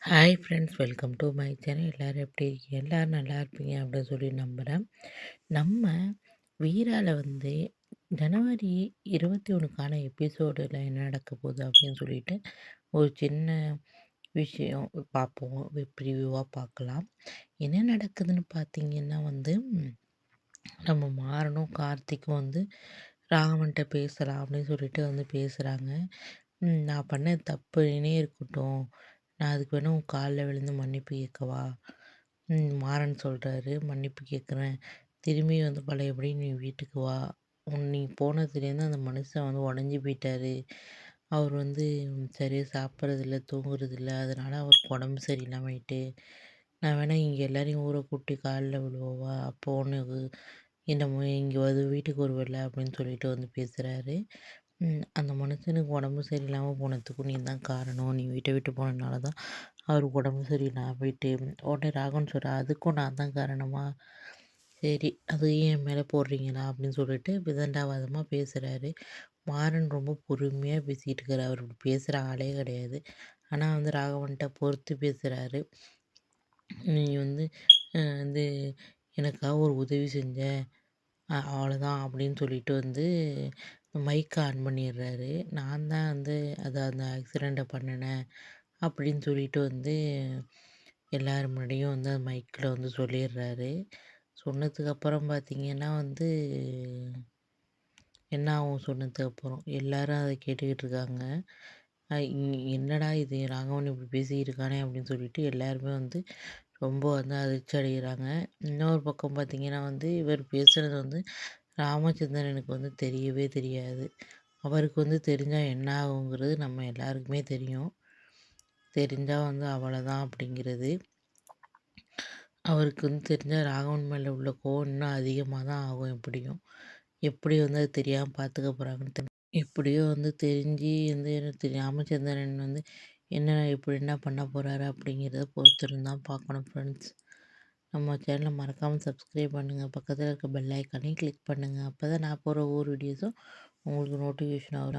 Hi friends, welcome to my channel. எல்லோரும் எப்படி இருக்கீங்க? எல்லோரும் நல்லா இருப்பீங்க அப்படின்னு சொல்லி நம்புகிறேன். நம்ம வீரால ஜனவரி 21க்கான எபிசோடில் என்ன நடக்க போகுது அப்படின்னு சொல்லிட்டு ஒரு சின்ன விஷயம் பார்ப்போம். ப்ரிவியூவாக பார்க்கலாம். என்ன நடக்குதுன்னு பார்த்தீங்கன்னா நம்ம மாறனும் கார்த்திக்கும் ராகவன்ட்ட பேசலாம் அப்படின்னு சொல்லிட்டு பேசுகிறாங்க. நான் பண்ண தப்புனே இருக்கட்டும், நான் அதுக்கு வேணா உன் காலில் விழுந்து மன்னிப்பு கேட்கவா? மாறன் சொல்கிறாரு, மன்னிப்பு கேட்குறேன். திரும்பி பழையபடி நீ வீட்டுக்கு வா. நீ போனதுலேருந்து அந்த மனுஷன் உடஞ்சி போயிட்டாரு. அவர் சரியாக சாப்பிட்றதில்ல, தூங்குறதில்ல. அதனால் அவருக்கு உடம்பு சரியில்லாம ஆயிட்டு. நான் வேணா இங்கே எல்லாரையும் ஊரை கூட்டி காலில் விழுவவா? அப்போ உனக்கு இந்த இங்கே வீட்டுக்கு வருவல்ல அப்படின்னு சொல்லிட்டு பேசுகிறாரு. அந்த மனுஷனுக்கு உடம்பு சரியில்லாமல் போனதுக்கும் நீ தான் காரணம். நீ வீட்டை விட்டு போனதுனால தான் அவருக்கு உடம்பு சரியில்லாம போயிட்டு. உடனே ராகவன் சொல்கிறா, அதுக்கும் நான் தான் காரணமா? சரி, அது என் மேலே போடுறீங்களா அப்படின்னு சொல்லிட்டு விதண்டாவாதமாக பேசுகிறாரு. மாறன் ரொம்ப பொறுமையாக பேசிகிட்டு இருக்காரு. அவர் இப்படி பேசுகிற ஆளே கிடையாது. ஆனால் ராகவன்கிட்ட பொறுத்து பேசுகிறாரு. நீ வந்து எனக்காக ஒரு உதவி செஞ்ச, அவ்வளோதான் அப்படின்னு சொல்லிட்டு மைக் ஆன் பண்ணிடுறாரு. நான் தான் அதை அந்த ஆக்சிடெண்ட்டை பண்ணினேன் அப்படின்னு சொல்லிட்டு எல்லார் முன்னாடியும் அந்த மைக்கில் சொல்லிடுறாரு. சொன்னதுக்கப்புறம் பார்த்திங்கன்னா என்ன ஆகும்? சொன்னதுக்கப்புறம் எல்லோரும் அதை கேட்டுக்கிட்டு இருக்காங்க. என்னடா இது, ராகவன் இப்படி பேசிக்கிட்டு இருக்கானே அப்படின்னு சொல்லிட்டு எல்லாருமே ரொம்ப அதிர்ச்சி அடைகிறாங்க. இன்னொரு பக்கம் பார்த்திங்கன்னா இவர் பேசுகிறது ராமச்சந்திரனுக்கு தெரியவே தெரியாது. அவருக்கு தெரிஞ்சால் என்ன ஆகுங்கிறது நம்ம எல்லாருக்குமே தெரியும். தெரிஞ்சால் அவ்வளோதான் அப்படிங்கிறது. அவருக்கு தெரிஞ்சால் ராகவன் மேலே உள்ள கோவம் இன்னும் அதிகமாக தான் ஆகும். எப்படி அது தெரியாமல் பார்த்துக்க போகிறாங்கன்னு எப்படியோ தெரிஞ்சு ராமச்சந்திரன் என்ன பண்ண போகிறாரு அப்படிங்கிறத பொறுத்திருந்து தான் பார்க்கணும் ஃப்ரெண்ட்ஸ். நம்ம சேனலை மறக்காமல் சப்ஸ்கிரைப் பண்ணுங்கள். பக்கத்தில் இருக்க பெல் ஐக்கானையும் கிளிக் பண்ணுங்கள். அப்போ தான் நான் போகிற ஒவ்வொரு வீடியோஸும் உங்களுக்கு நோட்டிஃபிகேஷன் ஆகும்.